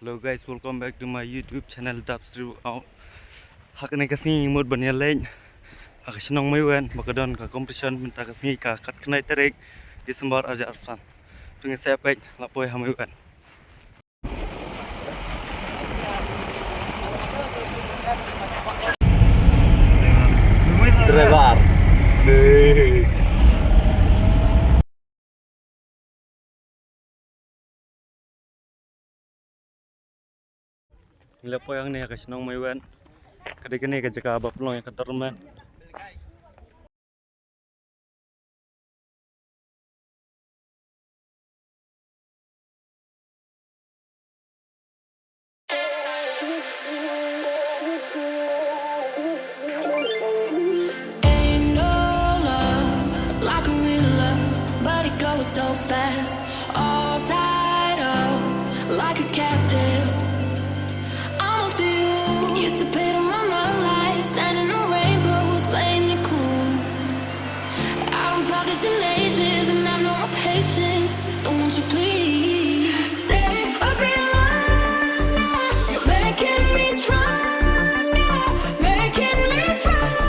Hello guys, welcome back to my YouTube channel. Dubstream out. Hakne kasih mood banyak lain. Aku shnong Mawiawet makadon ka competition minta kasih ka kat kenai Tarik Desember aja arsan. Tunggu saya baik lapoi Mawiawet. Driver. Lepo yang ni aku shnong Mawiawet. Kadang-kadang ni kerja apa pun yang kantor man. So fast, all tied up like a captive. I'm on to you. Used to pay to my love life, standing on rainbows, playing it cool. I haven't felt this in ages, and I've no more patience. So won't you please stay a bit longer? You're making me stronger, making me stronger.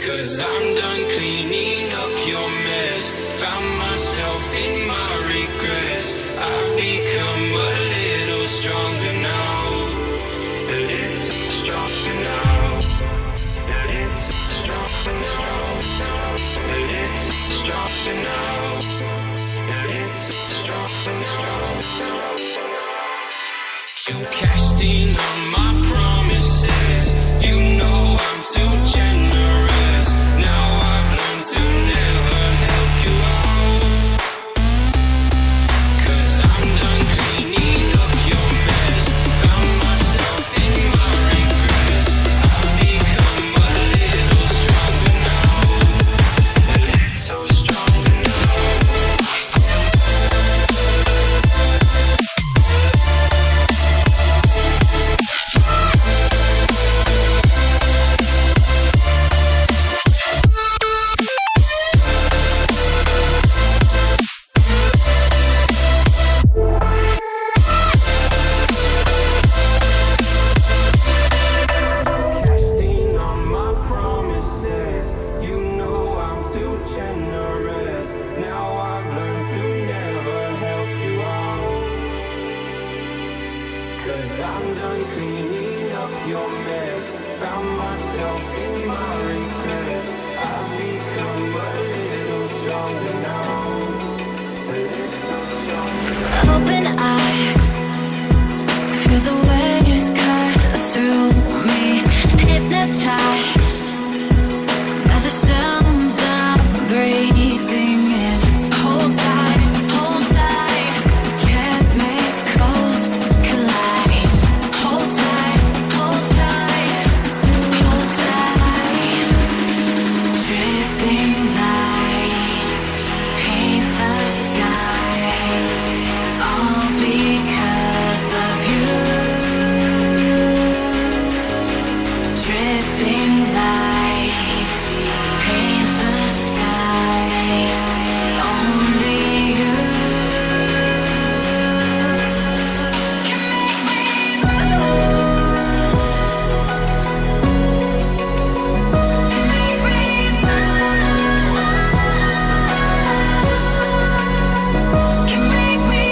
Cause I'm done cleaning up your mess. Found myself in my regrets. I've become a little stronger now. A little stronger now. A little stronger now. A little stronger now. A little stronger now. You cashed in on my promises. You know I'm too generous. Now I've learned to never help you out. Cause I'm done cleaning up your 'Cause I'm done cleaning up your mess. Found myself in my regret. I've become a little stronger now. A little stronger. Open eye, feel the waves cut through me. Hypnotized by the sounds I'm breathing in. Hold tight, chemicals collide. Hold tight, hold tight, hold tight. Dripping lights paint the skies, all because of you. Dripping lights paint the skies, only you can make me move. Can make me move. Can make me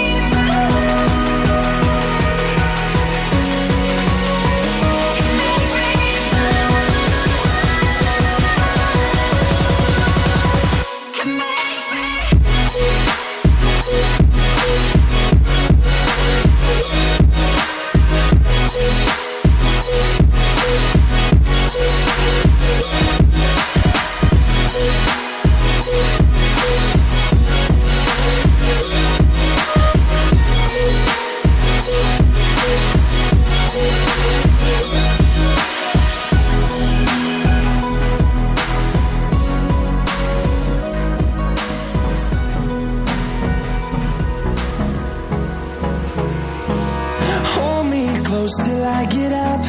Hold me close till I get up.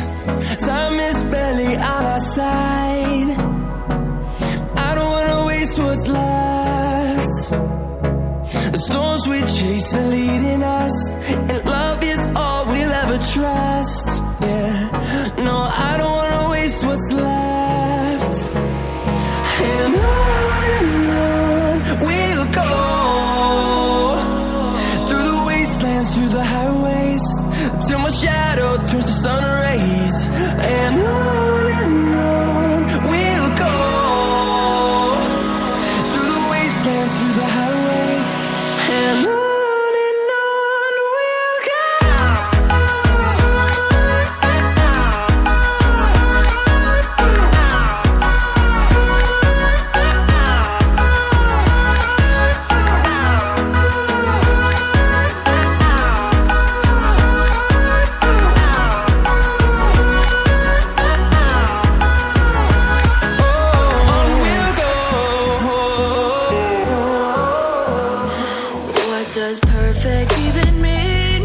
Time is barely on our side. I don't wanna waste what's left. The storms we chase are leading us, and love is all we'll ever trust. Yeah, no, I don't wanna waste what's left. And on we'll go, through the wastelands, through the highways, till my shadow turns to sun rays. And on we'll go, through the wastelands, through the highways, and on we'll go. On we'll go. What does perfect even mean?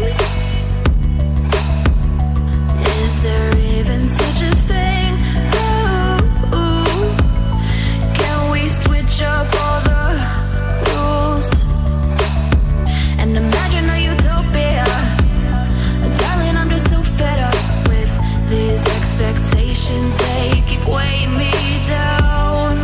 Is there even such a thing? Ooh, can we switch up all the rules and imagine a utopia? Darling, I'm just so fed up with these expectations. They keep weighing me down.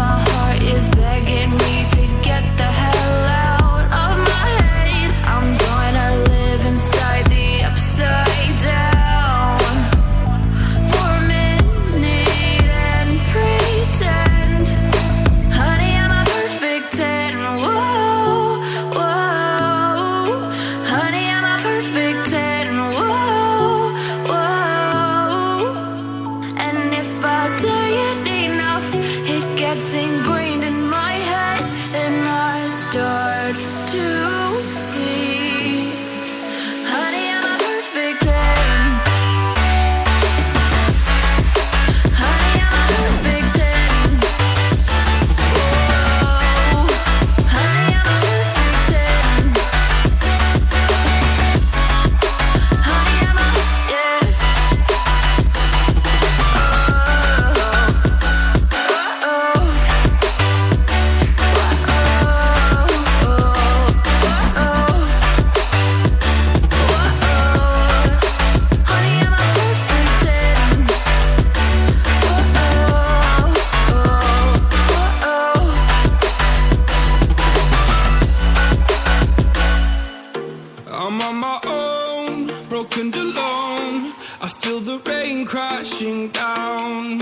My heart is begging me to get the hell out of my head. I'm gonna live inside the upside down for a minute and pretend, honey, I'm a perfect 10. Whoa, whoa, honey, I'm a perfect 10. Whoa, whoa. And if I say it enough, it gets ingrained in my head, and I start to see, honey, I'm a perfect 10. Honey, I'm a perfect 10. Whoa, honey, I'm a perfect 10. Honey, I'm a, yeah. I'm on my own, broken and alone. I feel the rain crashing down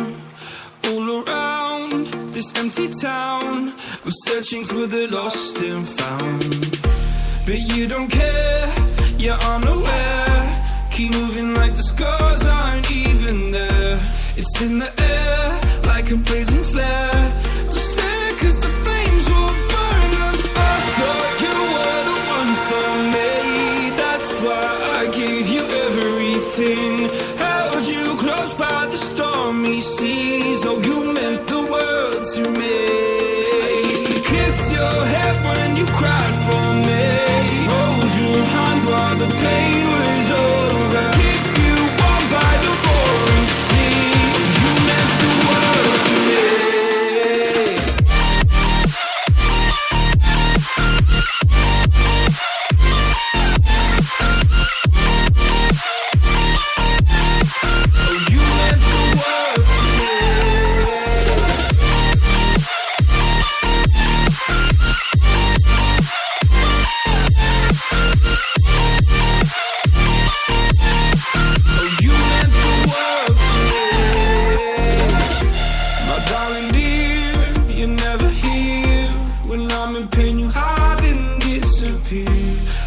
all around this empty town. I'm searching for the lost and found, but you don't care, you're unaware. Keep moving like the scars aren't even there. It's in the air like a blazing flare. Just stare 'cause the flames will burn us. I thought you were the one for me. That's why I gave you everything. Held you close by the stormy seas. Oh, you meant the world to me. I used to kiss your head when you cried for me. Hold your hand while the pain was over. Keep you warm by the roaring sea. You meant the world to me.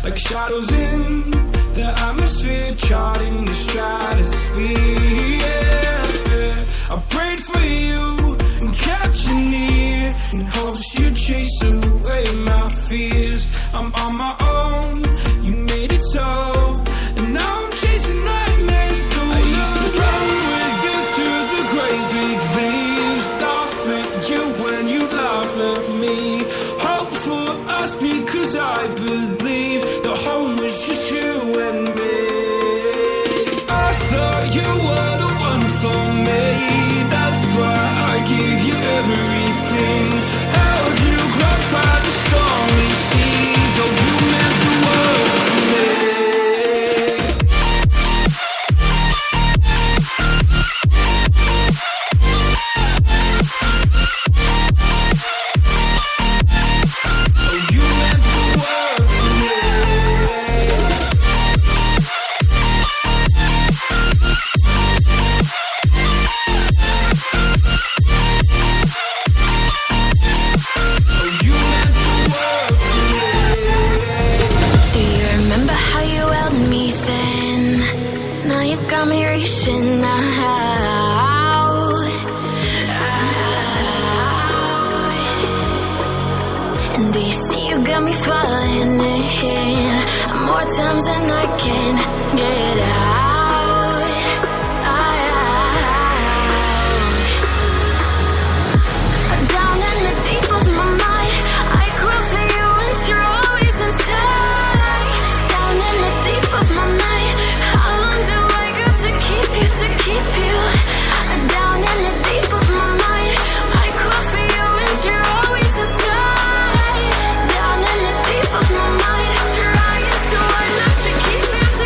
Like shadows in the atmosphere, charting the stratosphere. Yeah. I prayed for you and kept you near in hopes you'd chase away my fears. I'm on my own, you made it so, and now I'm chasing nightmares through. I used to run with you through the great big leaves, laugh at you when you laugh at me. Hope for us because I believe the home was just you and me. I thought you were the one for me. That's why I gave you everything. Held you close by the stormy seas. Oh, you meant the world to me. And do you see you got me falling in more times than I can get out. Down in the deep of my mind, I call for you and you're always inside. Down in the deep of my mind, how long do I got to keep you, to keep you? Down in the deep of my mind, I call for you and you're always inside. Down in the deep of my mind, trying so hard not to keep you, to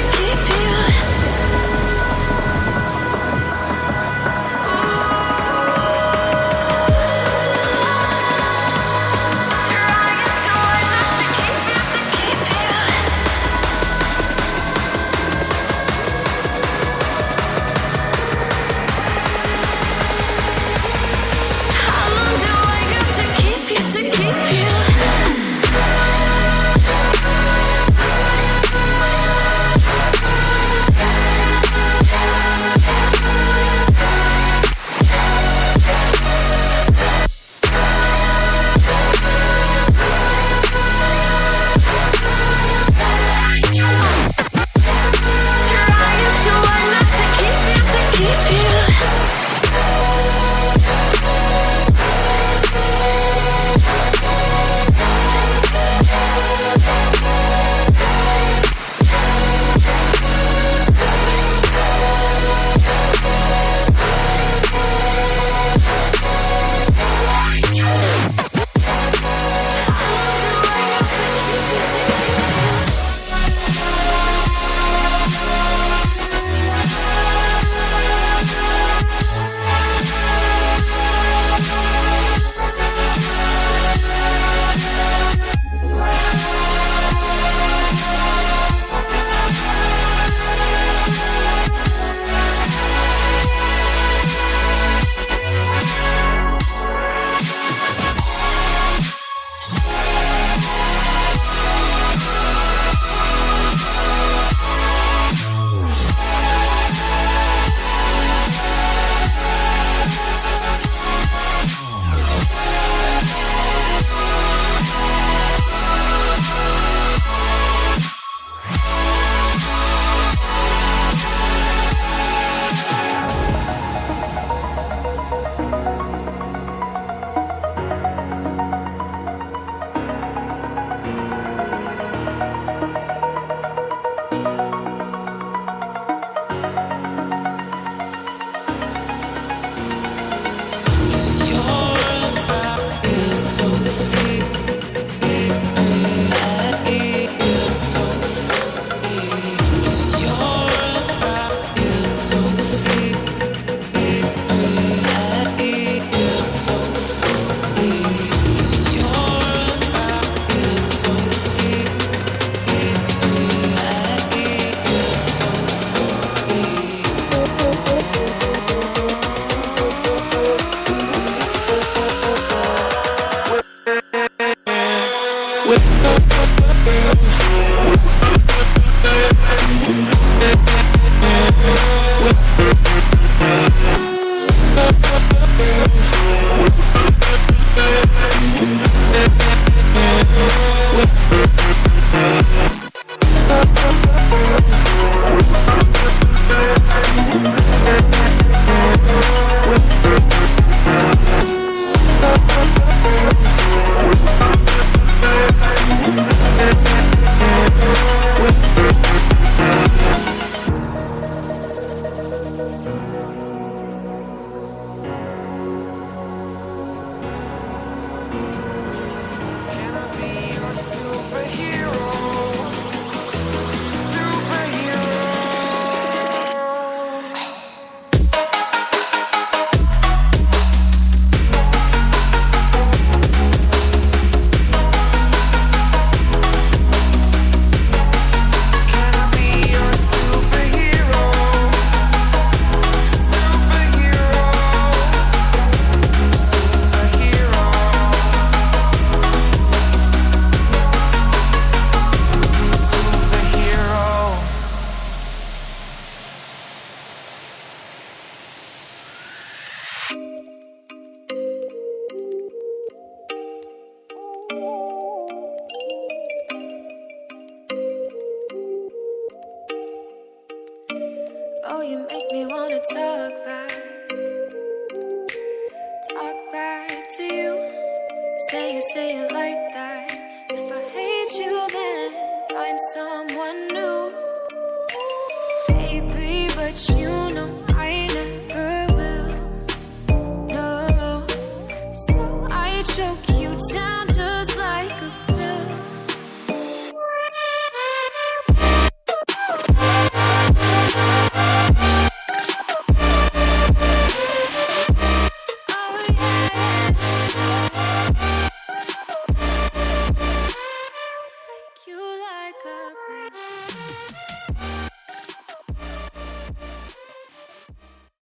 Oh, you make me wanna talk back to you. Say it like that. If I hate you, then find someone new. Baby, but you know I never will. No, so I choke